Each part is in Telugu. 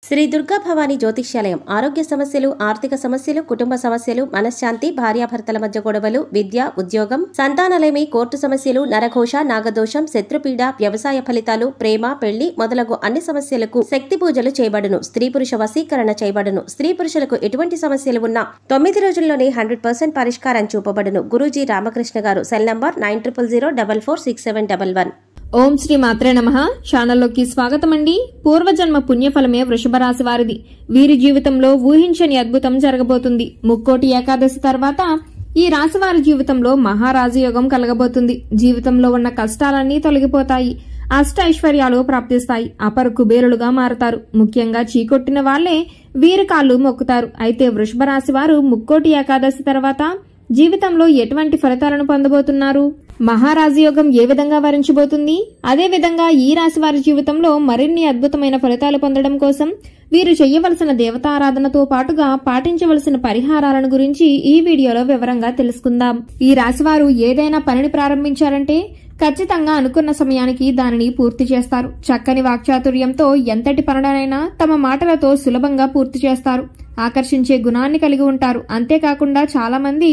శ్రీ దుర్గా భవానీ జ్యోతిష్యాలయం ఆరోగ్య సమస్యలు, ఆర్థిక సమస్యలు, కుటుంబ సమస్యలు, మనశ్శాంతి, భార్యాభర్తల మధ్య గొడవలు, విద్య, ఉద్యోగం, సంతానలేమి, కోర్టు సమస్యలు, నరఘోష, నాగదోషం, శత్రుపీడ, వ్యవసాయ ఫలితాలు, ప్రేమ, పెళ్లి మొదలగు అన్ని సమస్యలకు శక్తి పూజలు చేయబడును. స్త్రీ పురుష వశీకరణ చేయబడును. స్త్రీ పురుషులకు ఎటువంటి సమస్యలు ఉన్నా 9 రోజుల్లోనే 100% పరిష్కారం చూపబడును. గురూజీ రామకృష్ణ గారు. Cell number 9000446711. ఓం శ్రీ మాత్రే నమః. ఛానల్లోకి స్వాగతం అండి. పూర్వజన్మ పుణ్యఫలమే వృషభ రాశి వారిది. వీరి జీవితంలో ఊహించని అద్భుతం జరగబోతుంది. ముక్కోటి ఏకాదశి తర్వాత ఈ రాశి వారి జీవితంలో మహారాజయోగం కలగబోతుంది. జీవితంలో ఉన్న కష్టాలన్నీ తొలగిపోతాయి. అష్ట ఐశ్వర్యాలు ప్రాప్తిస్తాయి. అపర కుబేరులుగా మారుతారు. ముఖ్యంగా చీకొట్టిన వాళ్లే వీరి కాళ్లు మొక్కుతారు. అయితే వృషభ రాశి వారు ముక్కోటి ఏకాదశి తర్వాత జీవితంలో ఎటువంటి ఫలితాలను పొందబోతున్నారు? మహారాజయోగం ఏ విధంగా వరించబోతుంది? అదే విధంగా ఈ రాశి వారి జీవితంలో మరిన్ని అద్భుతమైన ఫలితాలు పొందడం కోసం వీరు చేయవలసిన దేవతారాధనతో పాటుగా పాటించవలసిన పరిహారాలను గురించి ఈ వీడియోలో వివరంగా తెలుసుకుందాం. ఈ రాశివారు ఏదైనా పనిని ప్రారంభించారంటే ఖచ్చితంగా అనుకున్న సమయానికి దానిని పూర్తి చేస్తారు. చక్కని వాక్చాతుర్యంతో ఎంతటి పనులనైనా తమ మాటలతో సులభంగా పూర్తి చేస్తారు. ఆకర్షించే గుణాన్ని కలిగి ఉంటారు. అంతేకాకుండా చాలా మంది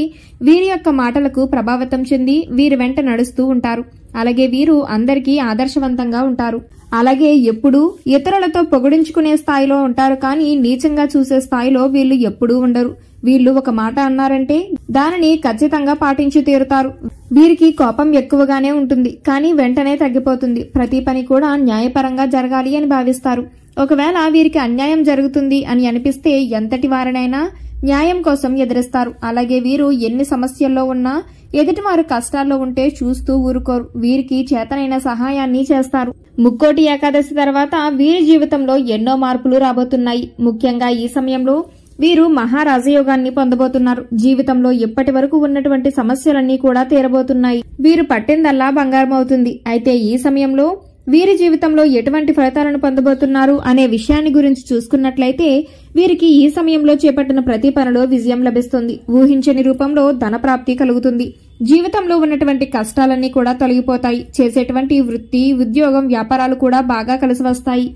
వీరి యొక్క మాటలకు ప్రభావితం చెంది వీరి వెంట నడుస్తూ ఉంటారు. అలాగే వీరు అందరికీ ఆదర్శవంతంగా ఉంటారు. అలాగే ఎప్పుడూ ఇతరులతో పొగిడించుకునే స్థాయిలో ఉంటారు, కానీ నీచంగా చూసే స్థాయిలో వీళ్ళు ఎప్పుడూ ఉండరు. వీళ్ళు ఒక మాట అన్నారంటే దానిని ఖచ్చితంగా పాటించి తీరుతారు. వీరికి కోపం ఎక్కువగానే ఉంటుంది, కానీ వెంటనే తగ్గిపోతుంది. ప్రతి పని కూడా న్యాయపరంగా జరగాలి అని భావిస్తారు. ఒకవేళ వీరికి అన్యాయం జరుగుతుంది అని అనిపిస్తే ఎంతటి వారినైనా న్యాయం కోసం ఎదిరిస్తారు. అలాగే వీరు ఎన్ని సమస్యల్లో ఉన్నా ఎదుటివారు కష్టాల్లో ఉంటే చూస్తూ ఊరుకోరు. వీరికి చేతనైన సహాయాన్ని చేస్తారు. ముక్కోటి ఏకాదశి తర్వాత వీరి జీవితంలో ఎన్నో మార్పులు రాబోతున్నాయి. ముఖ్యంగా ఈ సమయంలో వీరు మహారాజయోగాన్ని పొందబోతున్నారు. జీవితంలో ఇప్పటి వరకు ఉన్నటువంటి సమస్యలన్నీ కూడా తీరబోతున్నాయి. వీరు పట్టిందల్లా బంగారం అవుతుంది. అయితే ఈ సమయంలో వీరి జీవితంలో ఎటువంటి ఫలితాలను పొందబోతున్నారు అనే విషయాన్ని గురించి చూసుకున్నట్లయితే వీరికి ఈ సమయంలో చేపట్టిన ప్రతి పనిలో విజయం లభిస్తుంది. ఊహించని రూపంలో ధనప్రాప్తి కలుగుతుంది. జీవితంలో ఉన్నటువంటి కష్టాలన్నీ కూడా తొలగిపోతాయి. చేసేటువంటి వృత్తి, ఉద్యోగం, వ్యాపారాలు కూడా బాగా కలిసి వస్తాయి.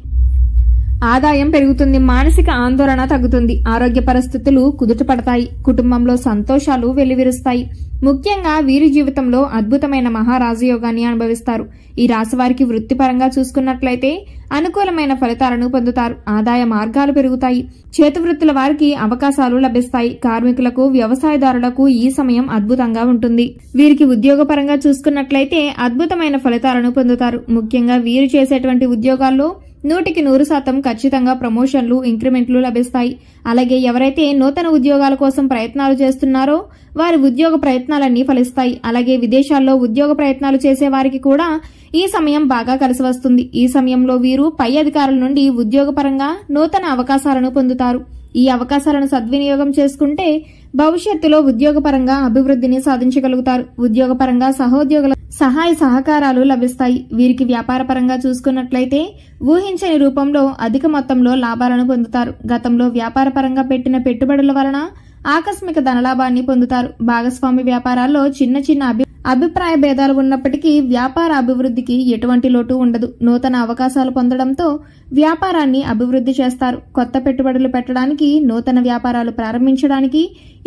ఆదాయం పెరుగుతుంది. మానసిక ఆందోళన తగ్గుతుంది. ఆరోగ్య పరిస్థితులు కుదుటపడతాయి. కుటుంబంలో సంతోషాలు వెల్లివిరుస్తాయి. ముఖ్యంగా వీరి జీవితంలో అద్భుతమైన మహారాజయోగాన్ని అనుభవిస్తారు. ఈ రాశి వారికి వృత్తిపరంగా చూసుకున్నట్లయితే అనుకూలమైన ఫలితాలను పొందుతారు. ఆదాయ మార్గాలు పెరుగుతాయి. చేతివృత్తుల వారికి అవకాశాలు లభిస్తాయి. కార్మికులకు, వ్యవసాయదారులకు ఈ సమయం అద్భుతంగా ఉంటుంది. వీరికి ఉద్యోగపరంగా చూసుకున్నట్లయితే అద్భుతమైన ఫలితాలను పొందుతారు. ముఖ్యంగా వీరు చేసేటువంటి ఉద్యోగాల్లో 100% ఖచ్చితంగా ప్రమోషన్లు, ఇంక్రిమెంట్లు లభిస్తాయి. అలాగే ఎవరైతే నూతన ఉద్యోగాల కోసం ప్రయత్నాలు చేస్తున్నారో వారి ఉద్యోగ ప్రయత్నాలన్నీ ఫలిస్తాయి. అలాగే విదేశాల్లో ఉద్యోగ ప్రయత్నాలు చేసే వారికి కూడా ఈ సమయం బాగా కలిసి వస్తుంది. ఈ సమయంలో వీరు పై అధికారుల నుండి ఉద్యోగపరంగా నూతన అవకాశాలను పొందుతారు. ఈ అవకాశాలను సద్వినియోగం చేసుకుంటే భవిష్యత్తులో ఉద్యోగపరంగా అభివృద్ధిని సాధించగలుగుతారు. ఉద్యోగపరంగా సహోద్యోగుల సహాయ సహకారాలు లభిస్తాయి. వీరికి వ్యాపార పరంగా చూసుకున్నట్లయితే ఊహించని రూపంలో అధిక మొత్తంలో లాభాలను పొందుతారు. గతంలో వ్యాపార పరంగా పెట్టిన పెట్టుబడుల వలన ఆకస్మిక ధనలాభాన్ని పొందుతారు. భాగస్వామి వ్యాపారాల్లో చిన్న చిన్న అభిప్రాయ భేదాలు ఉన్నప్పటికీ వ్యాపార అభివృద్ధికి ఎటువంటి లోటు ఉండదు. నూతన అవకాశాలు పొందడంతో వ్యాపారాన్ని అభివృద్ధి చేస్తారు. కొత్త పెట్టుబడులు పెట్టడానికి, నూతన వ్యాపారాలు ప్రారంభించడానికి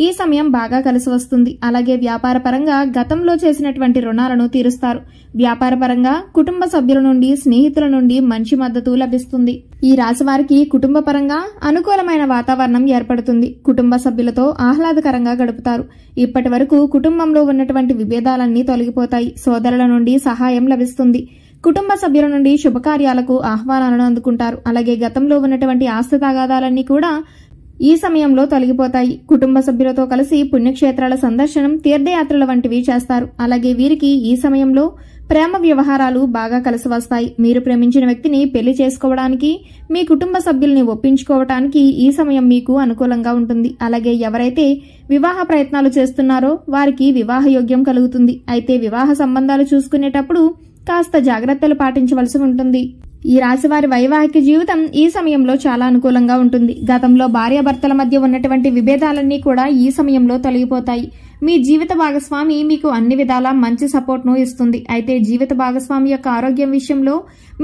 ఈ సమయం బాగా కలిసి వస్తుంది. అలాగే వ్యాపార పరంగా గతంలో చేసినటువంటి రుణాలను తీరుస్తారు. వ్యాపార పరంగా కుటుంబ సభ్యుల నుండి, స్నేహితుల నుండి మంచి మద్దతు లభిస్తుంది. ఈ రాశి వారికి కుటుంబ పరంగా అనుకూలమైన వాతావరణం ఏర్పడుతుంది. కుటుంబ సభ్యులతో ఆహ్లాదకరంగా గడుపుతారు. ఇప్పటి వరకు కుటుంబంలో ఉన్నటువంటి విభేదాలన్నీ తొలగిపోతాయి. సోదరుల నుండి సహాయం లభిస్తుంది. కుటుంబ సభ్యుల నుండి శుభకార్యాలకు ఆహ్వానాలను అందుకుంటారు. అలాగే గతంలో ఉన్నటువంటి ఆస్తి తగాదాలన్నీ కూడా ఈ సమయంలో తొలగిపోతాయి. కుటుంబ సభ్యులతో కలిసి పుణ్యక్షేత్రాల సందర్శనం, తీర్థయాత్రల వంటివి చేస్తారు. అలాగే వీరికి ఈ సమయంలో ప్రేమ వ్యవహారాలు బాగా కలిసి వస్తాయి. మీరు ప్రేమించిన వ్యక్తిని పెళ్లి చేసుకోవడానికి, మీ కుటుంబ సభ్యుల్ని ఒప్పించుకోవటానికి ఈ సమయం మీకు అనుకూలంగా ఉంటుంది. అలాగే ఎవరైతే వివాహ ప్రయత్నాలు చేస్తున్నారో వారికి వివాహ యోగ్యం కలుగుతుంది. అయితే వివాహ సంబంధాలు చూసుకునేటప్పుడు కాస్త జాగ్రత్తలు పాటించవలసి ఉంటుంది. ఈ రాశి వారి వైవాహిక జీవితం ఈ సమయంలో చాలా అనుకూలంగా ఉంటుంది. గతంలో భార్యాభర్తల మధ్య ఉన్నటువంటి విభేదాలన్నీ కూడా ఈ సమయంలో తొలగిపోతాయి. మీ జీవిత భాగస్వామి మీకు అన్ని విధాలా మంచి సపోర్ట్ను ఇస్తుంది. అయితే జీవిత భాగస్వామి యొక్క ఆరోగ్యం విషయంలో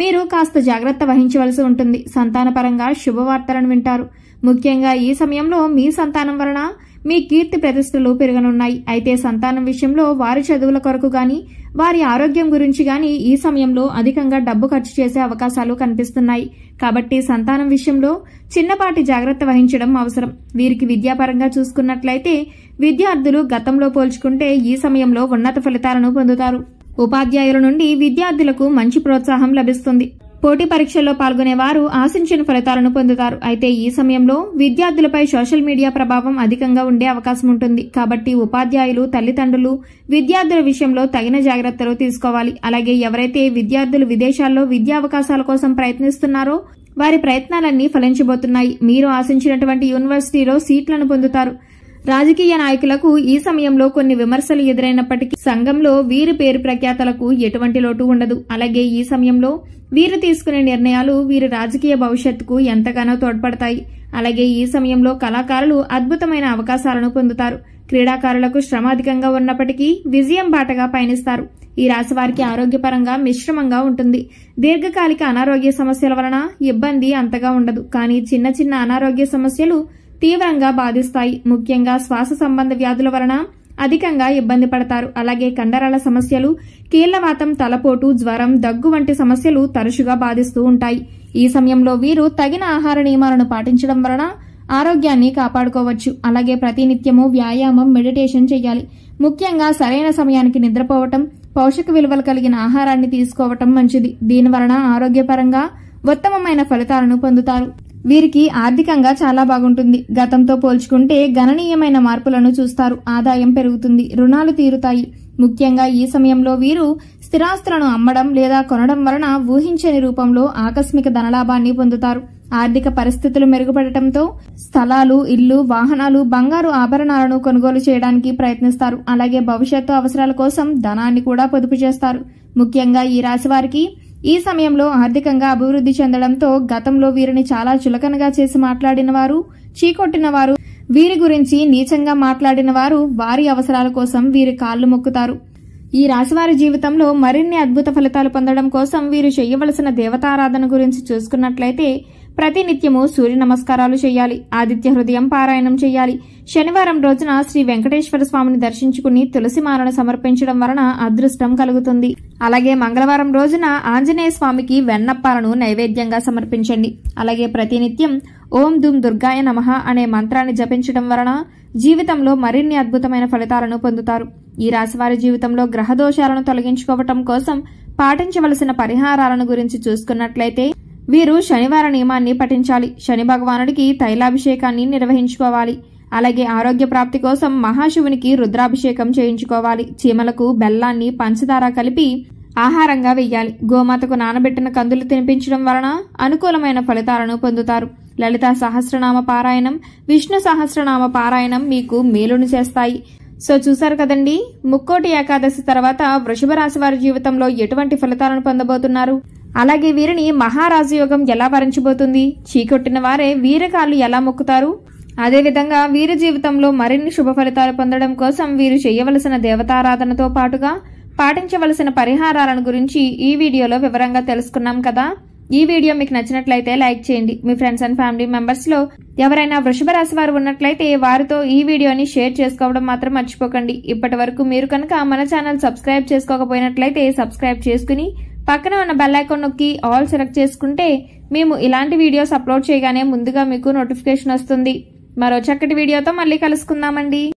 మీరు కాస్త జాగ్రత్త వహించవలసి ఉంటుంది. సంతానపరంగా శుభవార్తలను వింటారు. ముఖ్యంగా ఈ సమయంలో మీ సంతానం వలన మీ కీర్తి ప్రతిష్టలు పెరగనున్నాయి. అయితే సంతానం విషయంలో వారి చదువుల కొరకు గాని వారి ఆరోగ్యం గురించి గాని ఈ సమయంలో అధికంగా డబ్బు ఖర్చు చేసే అవకాశాలు కనిపిస్తున్నాయి. కాబట్టి సంతానం విషయంలో చిన్నపాటి జాగ్రత్త వహించడం అవసరం. వీరికి విద్యాపరంగా చూసుకున్నట్లయితే విద్యార్థులు గతంలో పోల్చుకుంటే ఈ సమయంలో ఉన్నత ఫలితాలను పొందుతారు. ఉపాధ్యాయుల నుండి విద్యార్థులకు మంచి ప్రోత్సాహం లభిస్తుంది. పోటీ పరీక్షల్లో పాల్గొనే వారు ఆశించిన ఫలితాలను పొందుతారు. అయితే ఈ సమయంలో విద్యార్థులపై సోషల్ మీడియా ప్రభావం అధికంగా ఉండే అవకాశం ఉంటుంది. కాబట్టి ఉపాధ్యాయులు, తల్లిదండ్రులు విద్యార్థుల విషయంలో తగిన జాగ్రత్తలు తీసుకోవాలి. అలాగే ఎవరైతే విద్యార్థులు విదేశాల్లో విద్యా అవకాశాల కోసం ప్రయత్నిస్తున్నారో వారి ప్రయత్నాలన్నీ ఫలించబోతున్నాయి. మీరు ఆశించినటువంటి యూనివర్సిటీలో సీట్లను పొందుతారు. రాజకీయ నాయకులకు ఈ సమయంలో కొన్ని విమర్శలు ఎదురైనప్పటికీ సంఘంలో వీరి పేరు ప్రఖ్యాతలకు ఎటువంటి లోటు ఉండదు. అలాగే ఈ సమయంలో వీరు తీసుకునే నిర్ణయాలు వీరి రాజకీయ భవిష్యత్తుకు ఎంతగానో తోడ్పడతాయి. అలాగే ఈ సమయంలో కళాకారులు అద్భుతమైన అవకాశాలను పొందుతారు. క్రీడాకారులకు శ్రమ అధికంగా ఉన్నప్పటికీ విజయం బాటగా పయనిస్తారు. ఈ రాశి వారికి ఆరోగ్యపరంగా మిశ్రమంగా ఉంటుంది. దీర్ఘకాలిక అనారోగ్య సమస్యల వలన ఇబ్బంది అంతగా ఉండదు. కానీ చిన్న చిన్న అనారోగ్య సమస్యలు తీవ్రంగా బాధిస్తాయి. ముఖ్యంగా శ్వాస సంబంధ వ్యాధుల వలన అధికంగా ఇబ్బంది పడతారు. అలాగే కండరాల సమస్యలు, కీళ్లవాతం, తలపోటు, జ్వరం, దగ్గు వంటి సమస్యలు తరచుగా బాధిస్తూ ఉంటాయి. ఈ సమయంలో వీరు తగిన ఆహార నియమాలను పాటించడం వలన ఆరోగ్యాన్ని కాపాడుకోవచ్చు. అలాగే ప్రతినిత్యము వ్యాయామం, మెడిటేషన్ చేయాలి. ముఖ్యంగా సరైన సమయానికి నిద్రపోవటం, పోషక విలువలు కలిగిన ఆహారాన్ని తీసుకోవటం మంచిది. దీనివలన ఆరోగ్యపరంగా ఉత్తమమైన ఫలితాలను పొందుతారు. వీరికి ఆర్థికంగా చాలా బాగుంటుంది. గతంతో పోల్చుకుంటే గణనీయమైన మార్పులను చూస్తారు. ఆదాయం పెరుగుతుంది. రుణాలు తీరుతాయి. ముఖ్యంగా ఈ సమయంలో వీరు స్థిరాస్తులను అమ్మడం లేదా కొనడం వలన ఊహించని రూపంలో ఆకస్మిక ధనలాభాన్ని పొందుతారు. ఆర్థిక పరిస్థితులు మెరుగుపడటంతో స్థలాలు, ఇల్లు, వాహనాలు, బంగారు ఆభరణాలను కొనుగోలు చేయడానికి ప్రయత్నిస్తారు. అలాగే భవిష్యత్తు అవసరాల కోసం ధనాన్ని కూడా పొదుపు చేస్తారు. ముఖ్యంగా ఈ రాశి వారికి ఈ సమయంలో ఆర్థికంగా అభివృద్ధి చెందడంతో గతంలో వీరిని చాలా చులకనగా చేసి మాట్లాడిన వారు, చీకొట్టిన వారు, వీరి గురించి నీచంగా మాట్లాడిన వారు వారి అవసరాల కోసం వీరి కాళ్లు మొక్కుతారు. ఈ రాశివారి జీవితంలో మరిన్ని అద్భుత ఫలితాలు పొందడం కోసం వీరు చేయవలసిన దేవతారాధన గురించి చూసుకున్నట్లయితే ప్రతినిత్యము సూర్య నమస్కారాలు చేయాలి. ఆదిత్య హృదయం పారాయణం చేయాలి. శనివారం రోజున శ్రీ వెంకటేశ్వర స్వామిని దర్శించుకుని తులసి మాలను సమర్పించడం వలన అదృష్టం కలుగుతుంది. అలాగే మంగళవారం రోజున ఆంజనేయ స్వామికి వెన్నప్పాలను నైవేద్యంగా సమర్పించండి. అలాగే ప్రతినిత్యం ఓం దుమ్ దుర్గాయ నమః అనే మంత్రాన్ని జపించడం వలన జీవితంలో మరిన్ని అద్భుతమైన ఫలితాలను పొందుతారు. ఈ రాశివారి జీవితంలో గ్రహ దోషాలను తొలగించుకోవటం కోసం పాటించవలసిన పరిహారాలను గురించి చూసుకున్నట్లయితే వీరు శనివార నియమాన్ని పఠించాలి. శని భగవానుడికి తైలాభిషేకాన్ని నిర్వహించుకోవాలి. అలాగే ఆరోగ్య ప్రాప్తి కోసం మహాశివునికి రుద్రాభిషేకం చేయించుకోవాలి. చీమలకు బెల్లాన్ని, పంచదార కలిపి ఆహారంగా వెయ్యాలి. గోమాతకు నానబెట్టిన కందులు తినిపించడం వలన అనుకూలమైన ఫలితాలను పొందుతారు. లలితా సహస్రనామ పారాయణం, విష్ణు సహస్రనామ పారాయణం మీకు మేలును చేస్తాయి. సో చూసారు కదండి, ముక్కోటి ఏకాదశి తర్వాత వృషభ రాశి వారి జీవితంలో ఎటువంటి ఫలితాలను పొందబోతున్నారు, అలాగే వీరిని మహారాజు యోగం ఎలా వరించబోతుంది, చీకొట్టిన వారే వీరకాళ్ళు ఎలా మొక్కుతారు, అదేవిధంగా వీరి జీవితంలో మరిన్ని శుభ ఫలితాలు పొందడం కోసం వీరు చేయవలసిన దేవతారాధనతో పాటుగా పాటించవలసిన పరిహారాలను గురించి ఈ వీడియోలో వివరంగా తెలుసుకున్నాం కదా. ఈ వీడియో మీకు నచ్చినట్లయితే లైక్ చేయండి. మీ ఫ్రెండ్స్ అండ్ ఫ్యామిలీ మెంబర్స్ లో ఎవరైనా వృషభ రాశి వారు ఉన్నట్లయితే వారితో ఈ వీడియోని షేర్ చేసుకోవడం మాత్రం మర్చిపోకండి. ఇప్పటి వరకు మీరు కనుక మన ఛానల్ సబ్స్క్రైబ్ చేసుకోకపోయినట్లయితే సబ్స్క్రైబ్ చేసుకుని పక్కన ఉన్న బెల్ ఐకాన్ నొక్కి ఆల్ సెలెక్ట్ చేసుకుంటే మేము ఇలాంటి వీడియోస్ అప్లోడ్ చేయగానే ముందుగా మీకు నోటిఫికేషన్ వస్తుంది. మరో చక్కటి వీడియోతో మళ్ళీ కలుసుకుందామండి.